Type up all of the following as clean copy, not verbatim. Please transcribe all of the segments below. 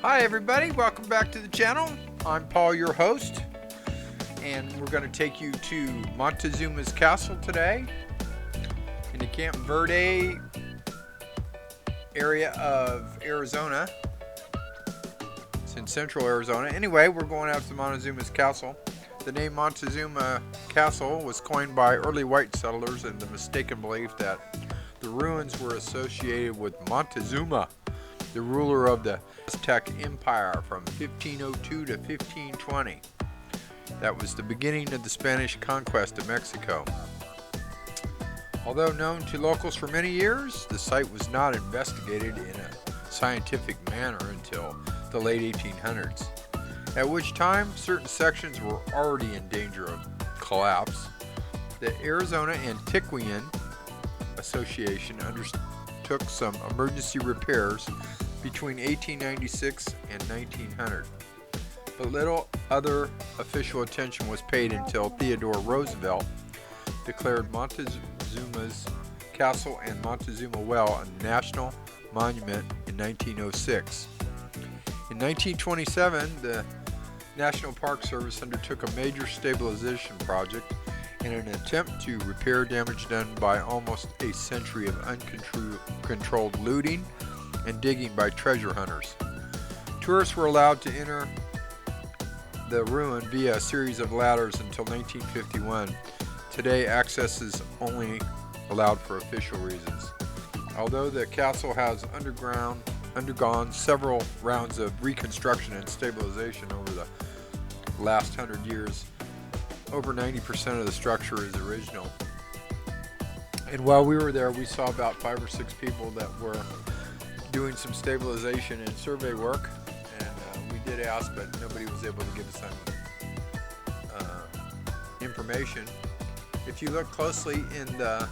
Hi everybody, welcome back to the channel. I'm Paul, your host, and we're going to take you to Montezuma's Castle today in the Camp Verde area of Arizona. It's in central Arizona. Anyway, we're going out to Montezuma's Castle. The name Montezuma Castle was coined by early white settlers in the mistaken belief that the ruins were associated with Montezuma, the ruler of the Aztec Empire from 1502 to 1520. That was the beginning of the Spanish conquest of Mexico. Although known to locals for many years, the site was not investigated in a scientific manner until the late 1800s, at which time certain sections were already in danger of collapse. The Arizona Antiquarian Association undertook some emergency repairs between 1896 and 1900, but little other official attention was paid until Theodore Roosevelt declared Montezuma's Castle and Montezuma Well a national monument in 1906. In 1927, the National Park Service undertook a major stabilization project in an attempt to repair damage done by almost a century of uncontrolled looting and digging by treasure hunters. Tourists were allowed to enter the ruin via a series of ladders until 1951. Today, access is only allowed for official reasons. Although the castle has undergone several rounds of reconstruction and stabilization over the last 100 years, over 90% of the structure is original. And while we were there, we saw about 5 or 6 people that were doing some stabilization and survey work, and we did ask, but nobody was able to give us any information. If you look closely in the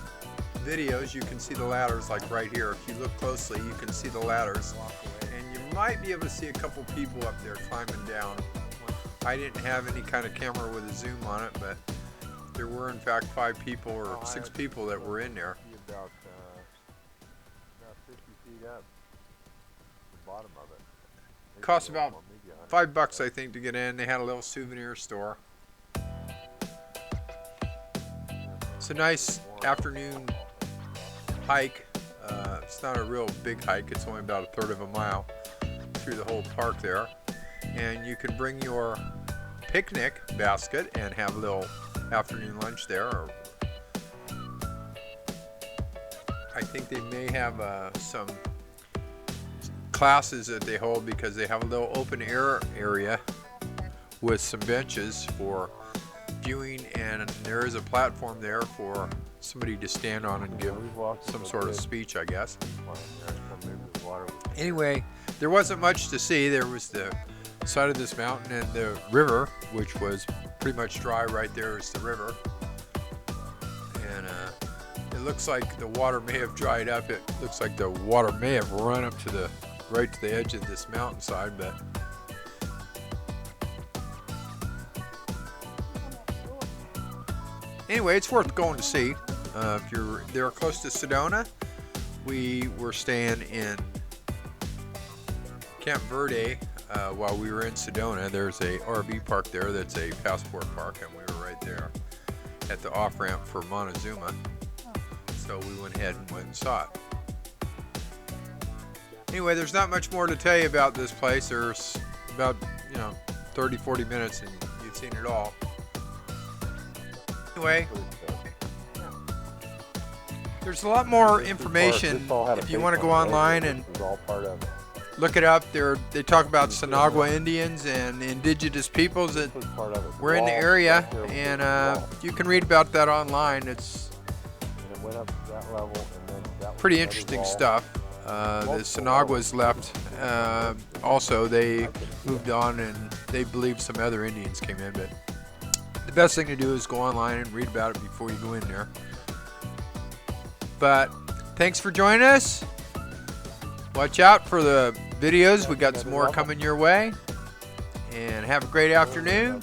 videos, you can see the ladders, like right here. If you look closely, you can see the ladders, and you might be able to see a couple people up there climbing down. I didn't have any kind of camera with a zoom on it, but there were in fact 5 people or 6 people that were in there. About 50 feet up the bottom of it. It cost about $5, I think, to get in. They had a little souvenir store. It's a nice afternoon hike. It's not a real big hike. It's only about a third of a mile through the whole park there. And you can bring your picnic basket and have a little afternoon lunch there. Or I think they may have some classes that they hold, because they have a little open air area with some benches for viewing, and there is a platform there for somebody to stand on and give some sort of speech, I guess. Anyway, there wasn't much to see. There was the side of this mountain and the river, which was pretty much dry. Right there is the river, and it looks like the water may have dried up. It looks like the water may have run up to the right to the edge of this mountainside, but anyway, it's worth going to see. If you're there close to Sedona, we were staying in Camp Verde while we were in Sedona. There's a RV park there that's a passport park, and we were right there at the off-ramp for Montezuma. So we went ahead and went and saw it. Anyway, there's not much more to tell you about this place. There's about 30-40 minutes and you've seen it all. Anyway, there's a lot more information if you want to go online and look it up. They talk about Sonagua Indians and indigenous peoples that were in the area, and you can read about that online. It's pretty interesting stuff. The Sonaguas left. Also, they moved on, and they believe some other Indians came in, but the best thing to do is go online and read about it before you go in there. But thanks for joining us. Watch out for the videos. We got some more coming your way. And have a great afternoon.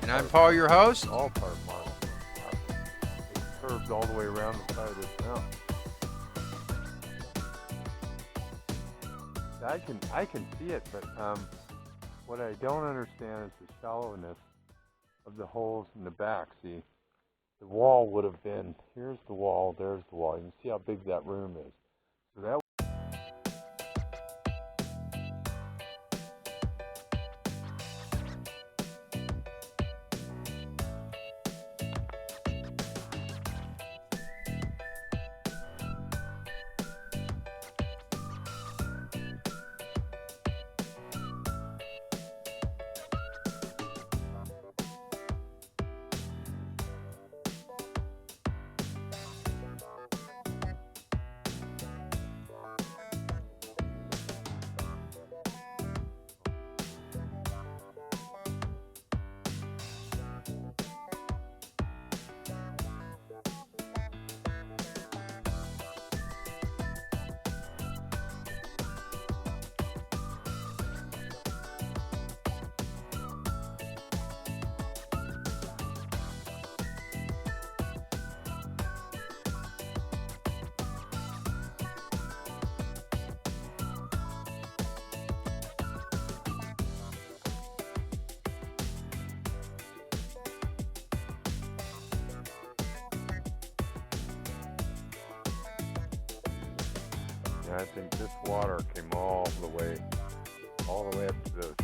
And I'm Paul, your host. All part model. It's curved all the way around the side of this mountain. I can see it, but what I don't understand is the shallowness of the holes in the back. See, the wall would have been, here's the wall, there's the wall. You can see how big that room is. So that I think this water came all the way up to those